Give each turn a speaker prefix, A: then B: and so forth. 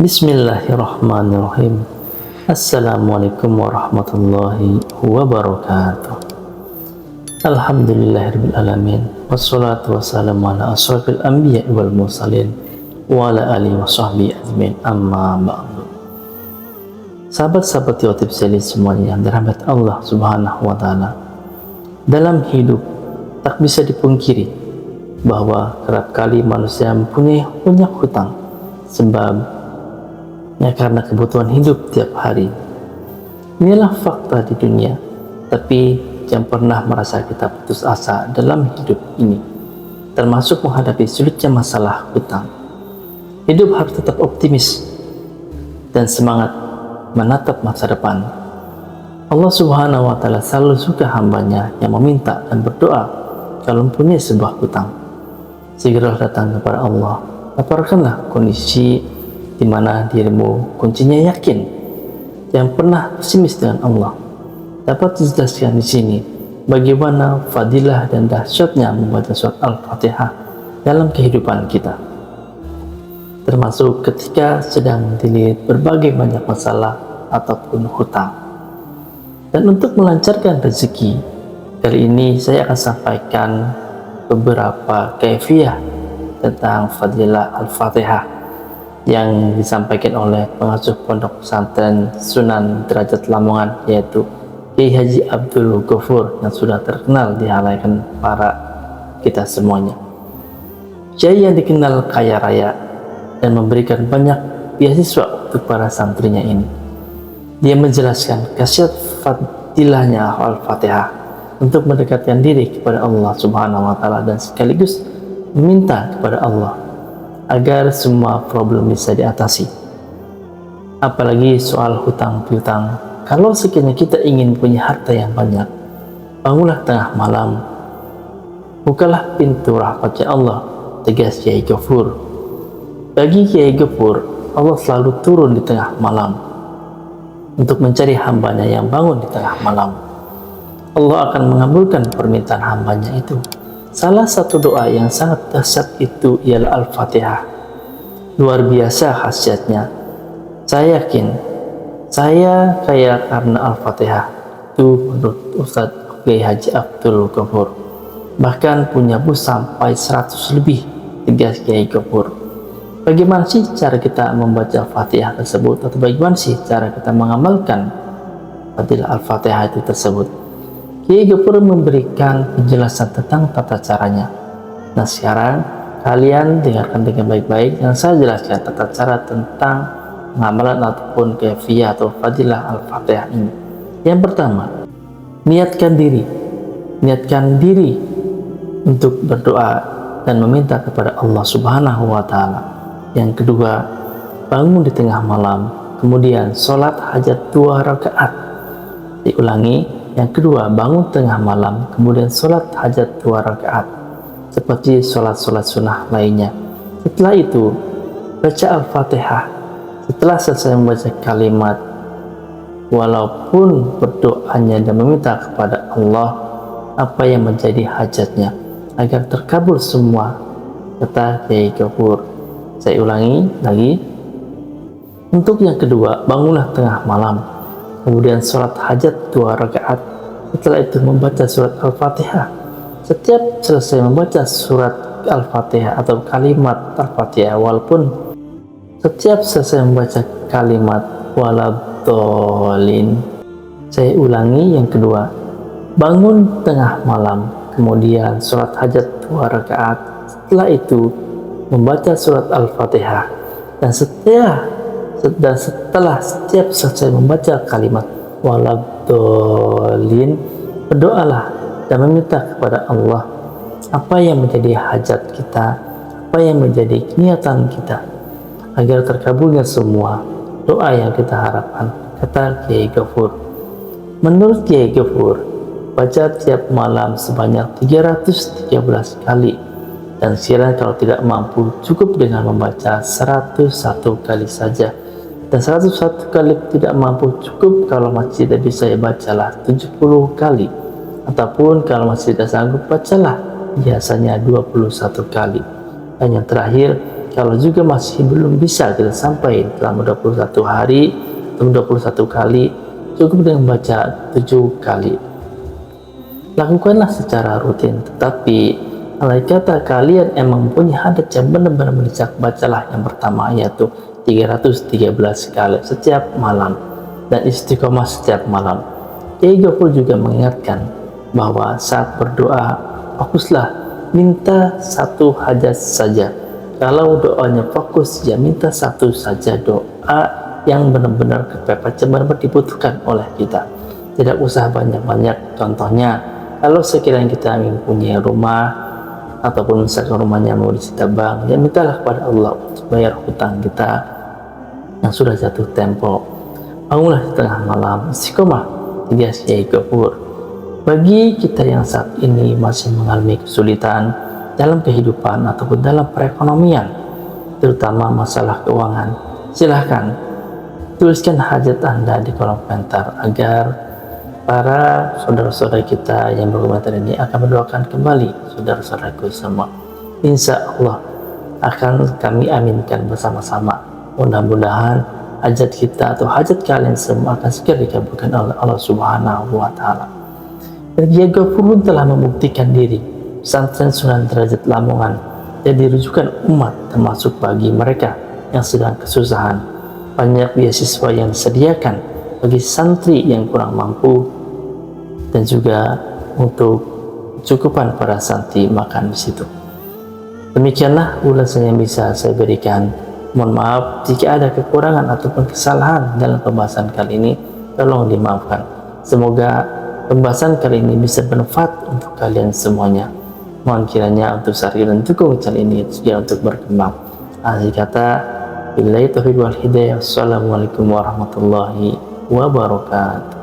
A: Bismillahirrahmanirrahim. Assalamualaikum warahmatullahi wabarakatuh. Alhamdulillahirabbil alamin. Wassalatu wassalamu ala asrofil anbiya wal mursalin wa ala alihi wa sahbihi ajmain, amma ba'du. Sahabat-sahabat Yotib Seli semuanya yang dirahmati Allah Subhanahu wa taala. Dalam hidup tak bisa dipungkiri bahwa kerap kali manusia mempunyai banyak hutang, sebab karena kebutuhan hidup tiap hari. Inilah fakta di dunia, tapi jangan pernah merasa kita putus asa dalam hidup ini, termasuk menghadapi sulitnya masalah hutang. Hidup harus tetap optimis dan semangat menatap masa depan. Allah Subhanahu wa taala selalu suka hambanya yang meminta dan berdoa kalau mempunyai sebuah hutang. Segeralah datang kepada Allah, laporkanlah kondisi di mana dirimu kuncinya yakin, yang pernah pesimis dengan Allah. Dapat dijelaskan di sini bagaimana fadilah dan dahsyatnya membaca surat Al-Fatihah dalam kehidupan kita, termasuk ketika sedang dililit berbagai banyak masalah ataupun hutang. Dan untuk melancarkan rezeki, kali ini saya akan sampaikan beberapa kaifiyah tentang fadilah Al-Fatihah yang disampaikan oleh pengasuh pondok pesantren Sunan Derajat Lamongan, yaitu Kiai Haji Abdul Ghafur, yang sudah terkenal di halayak para kita semuanya. Kiai yang dikenal kaya raya dan memberikan banyak beasiswa untuk para santrinya ini. Dia menjelaskan khasiat fadilahnya Al-Fatihah untuk mendekatkan diri kepada Allah Subhanahu wa taala dan sekaligus meminta kepada Allah agar semua problem bisa diatasi. Apalagi soal hutang piutang. Kalau sekiranya kita ingin punya harta yang banyak, bangunlah tengah malam, bukalah pintu rahmatnya Allah, tegas Kiai Ghafur. Bagi Kiai Ghafur, Allah selalu turun di tengah malam untuk mencari hambanya yang bangun di tengah malam. Allah akan mengabulkan permintaan hambanya itu. Salah satu doa yang sangat dahsyat itu ialah Al-Fatihah. Luar biasa khasiatnya. Saya yakin saya kaya karena Al-Fatihah. Itu menurut Ustadz Kiai Haji Abdul Ghafur. Bahkan punya bus sampai 100 lebih, tegas Kiai Ghafur. Bagaimana sih cara kita membaca Al-Fatihah tersebut, atau bagaimana sih cara kita mengamalkan fadilah Al-Fatihah itu tersebut? Kiai Ghafur memberikan penjelasan tentang tata caranya. Nah, sekarang kalian dengarkan dengan baik-baik yang saya jelaskan tata cara tentang pengamalan ataupun kaifiyah atau fadilah Al-Fatihah ini. Yang pertama, niatkan diri untuk berdoa dan meminta kepada Allah Subhanahu wa taala. Yang kedua, bangun di tengah malam, kemudian sholat hajat 2 rakaat. Diulangi, yang kedua, bangun tengah malam, kemudian sholat hajat 2 rakaat, seperti sholat-sholat sunnah lainnya. Setelah itu, baca Al-Fatihah. Setelah selesai membaca kalimat, walaupun berdoanya dan meminta kepada Allah apa yang menjadi hajatnya, agar terkabul semua, kata Kiai Ghafur. Saya ulangi lagi. Untuk yang kedua, bangunlah tengah malam, kemudian sholat hajat 2 rakaat. Setelah itu membaca surat Al-Fatihah. Setiap selesai membaca surat Al-Fatihah atau kalimat Al-Fatihah, walaupun setiap selesai membaca kalimat waladhdallin. Saya ulangi yang kedua, bangun tengah malam, kemudian sholat hajat 2 rakaat. Setelah itu membaca surat Al-Fatihah, dan setelah setiap selesai membaca kalimat waladhdallin, berdoalah dan meminta kepada Allah apa yang menjadi hajat kita, apa yang menjadi niatan kita, agar terkabulnya semua doa yang kita harapkan, kata Kiai Ghafur. Menurut Kiai Ghafur, baca tiap malam sebanyak 313 kali, dan sekiranya kalau tidak mampu, cukup dengan membaca 101 kali saja. Dan 101 kali tidak mampu, cukup kalau masih tidak bisa, ya bacalah 70 kali. Ataupun kalau masih tidak sanggup, bacalah biasanya 21 kali. Dan yang terakhir, kalau juga masih belum bisa kita sampai dalam 21 hari atau 21 kali, cukup dengan baca 7 kali. Lakukanlah secara rutin, tetapi andai kata kalian emang punya hadat yang benar-benar mendesak, bacalah yang pertama, yaitu 313 kali setiap malam dan istiqomah setiap malam. Kiai Gafur juga mengingatkan bahwa saat berdoa, fokuslah, minta satu hajat saja. Kalau doanya fokus, ya minta satu saja doa yang benar-benar benar-benar dibutuhkan oleh kita. Tidak usah banyak-banyak. Contohnya, kalau sekiranya kita ingin punya rumah ataupun misalkan rumahnya mau disita bank, ya mintalah kepada Allah untuk bayar hutang kita yang sudah jatuh tempo. Bangunlah di tengah malam, istiqomah, tiga Kiai Gafur. Bagi kita yang saat ini masih mengalami kesulitan dalam kehidupan ataupun dalam perekonomian, terutama masalah keuangan, silahkan tuliskan hajat Anda di kolom komentar agar para saudara-saudara kita yang berkomentar ini akan mendoakan kembali saudara-saudaraku semua. Insya Allah akan kami aminkan bersama-sama. Mudah-mudahan hajat kita atau hajat kalian semua akan segera dikabulkan oleh Allah Subhanahu wa Ta'ala. Dan Kiai Gafur telah membuktikan diri pesantren Sunan Derajat Lamongan jadi rujukan umat, termasuk bagi mereka yang sedang kesusahan. Banyak beasiswa yang disediakan bagi santri yang kurang mampu dan juga untuk cukupan para santri makan di situ. Demikianlah ulasan yang bisa saya berikan. Mohon maaf jika ada kekurangan ataupun kesalahan dalam pembahasan kali ini, tolong dimaafkan. Semoga pembahasan kali ini bisa bermanfaat untuk kalian semuanya. Mohon kiranya untuk share dan dukung channel ini juga untuk berkembang. Akhir kata, billahi taufiq wal hidayah. Wassalamualaikum warahmatullahi wabarakatuh.